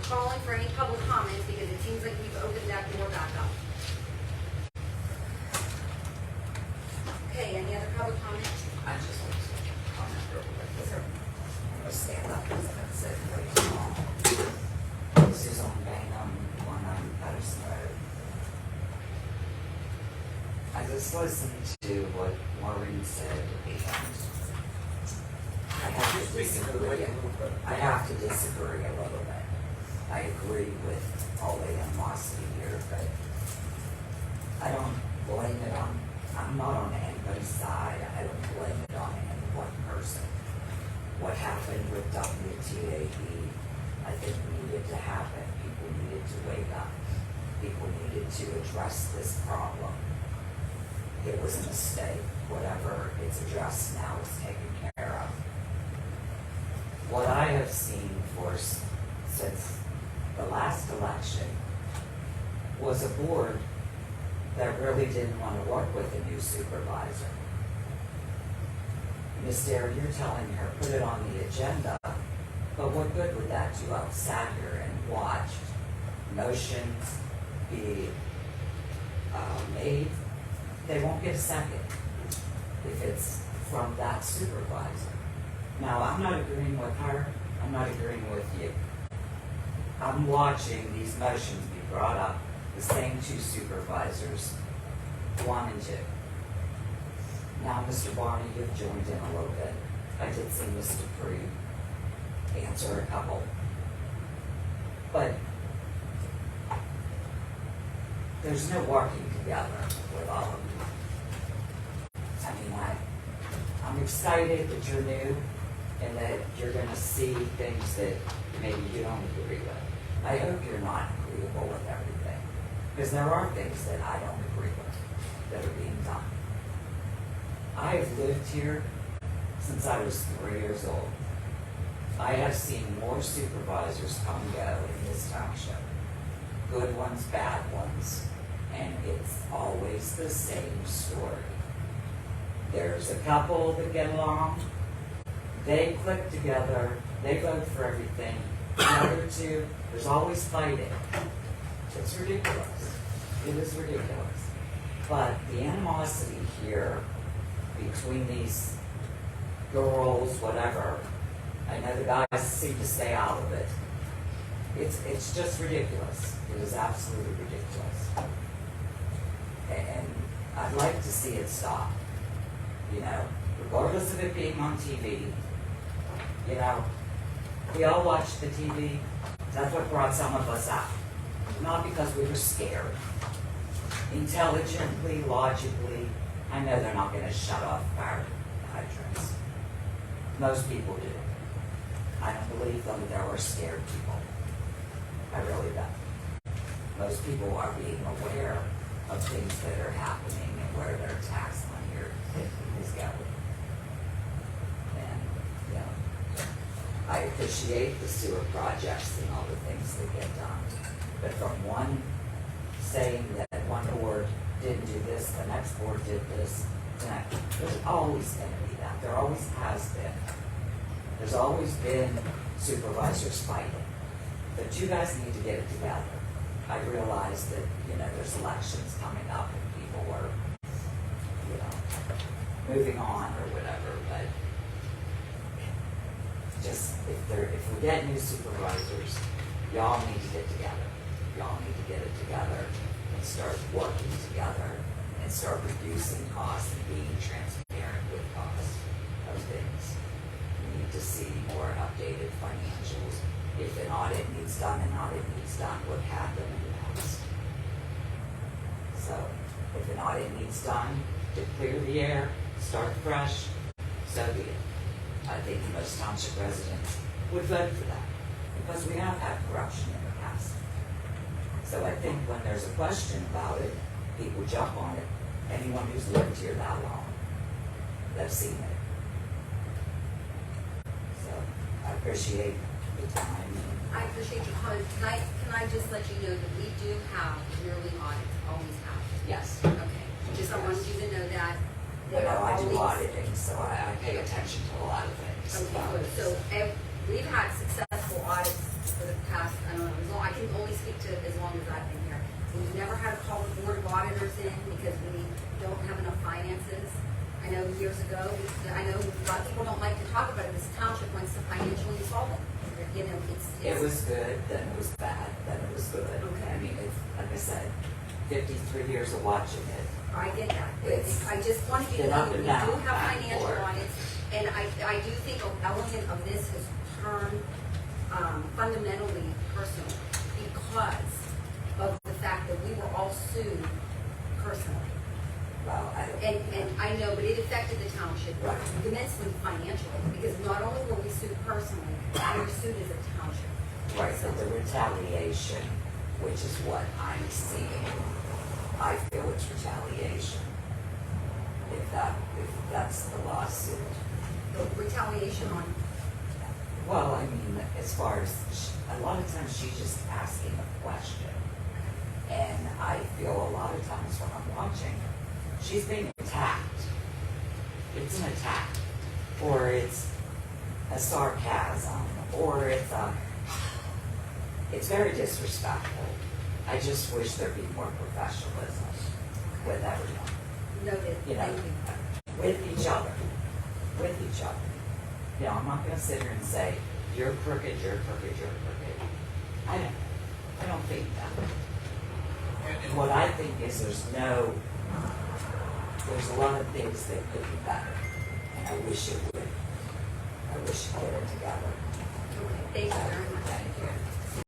calling for any public comments because it seems like we've opened that door back up. Okay, any other public comments? I just want to comment real quick. Yes, sir. I'm gonna stand up because I'm sitting pretty small. Suzanne Bainham, 190 Patterson Road. I just listened to what Maureen said, and I have to disagree. I have to disagree a little bit. I agree with all the animosity here, but I don't blame it on, I'm not on anybody's side. I don't blame it on any one person. What happened with WTAB, I think needed to happen. People needed to wake up. People needed to address this problem. It was a mistake. Whatever it's addressed now is taken care of. What I have seen since the last election was a board that really didn't want to work with a new supervisor. Ms. Dare, you're telling her, put it on the agenda, but what good would that do? I've sat here and watched motions be made. They won't get a second if it's from that supervisor. Now, I'm not agreeing with her. I'm not agreeing with you. I'm watching these motions be brought up, the same two supervisors, 1 and 2. Now, Mr. Barney, you've joined in a little bit. I did see Mr. Dupree answer a couple. But there's no working together with all of you. I mean, I'm excited that you're new and that you're going to see things that maybe you don't agree with. I hope you're not agreeable with everything, because there are things that I don't agree with that are being done. I have lived here since I was 3 years old. I have seen more supervisors come and go in this township. Good ones, bad ones, and it's always the same story. There's a couple that get along, they click together, they vote for everything. The other two, there's always fighting. It's ridiculous. It is ridiculous. But the animosity here between these girls, whatever, I know the guys seem to stay out of it. It's just ridiculous. It is absolutely ridiculous. And I'd like to see it stop. You know, regardless of it being on TV, you know, we all watched the TV. That's what brought some of us out. Not because we were scared. Intelligently, logically, I know they're not going to shut off fire hydrants. Most people do. I don't believe them. There are scared people. I really don't. Most people are being aware of things that are happening and where their tax money is going. And, you know, I appreciate the sewer projects and all the things that get done. But from one saying that one board didn't do this, the next board did this, there's always going to be that. There always has been. There's always been supervisors fighting. But you guys need to get it together. I realize that, you know, there's elections coming up and people are, you know, moving on or whatever, but just, if we get new supervisors, y'all need to get together. Y'all need to get it together and start working together and start reducing costs and being transparent with costs of things. We need to see more updated financials. If an audit needs done, what happened in the past. So, if an audit needs done to clear the air, start fresh, so be it. I think most township residents would vote for that, because we have had corruption in the past. So I think when there's a question about it, people jump on it. Anyone who's lived here that long, they've seen it. So I appreciate the time. I appreciate your comment. Can I just let you know that we do have yearly audits, always have. Yes. Okay. Just I want you to know that. You know, I do auditing, so I pay attention to a lot of things. Okay, good. So we've had successful audits for the past, I don't know, can only speak to as long as I've been here. We've never had to call the board of auditors in because we don't have enough finances. I know years ago, I know a lot of people don't like to talk about it, this township wants to financially insolve it. You know, It was good, then it was bad, then it was good. Okay. I mean, it's, like I said, 53 years of watching it. I get that. It's I just wanted you to been know up that and we down, do have back and financial forth. audits, and I do think an element of this has turned fundamentally personal because of the fact that we were all sued personally. Well, I don't. And I know, but it affected the township Right. immensely financially, because not only were we sued personally, we were sued as a township. Right, so the retaliation, which is what I'm seeing, I feel it's retaliation. If that's the lawsuit. The retaliation on, Well, I mean, as far as, a lot of times she's just asking a question. And I feel a lot of times when I'm watching, she's being attacked. It's an attack. Or it's a sarcasm, or it's very disrespectful. I just wish there'd be more professionalism with everyone, noted, you know, thank you. with each other, You know, I'm not gonna sit here and say, you're crooked, you're crooked, you're crooked. I don't think that. What I think is there's a lot of things that could be better, and I wish it would get it together. Okay, thank you very much. Thank you.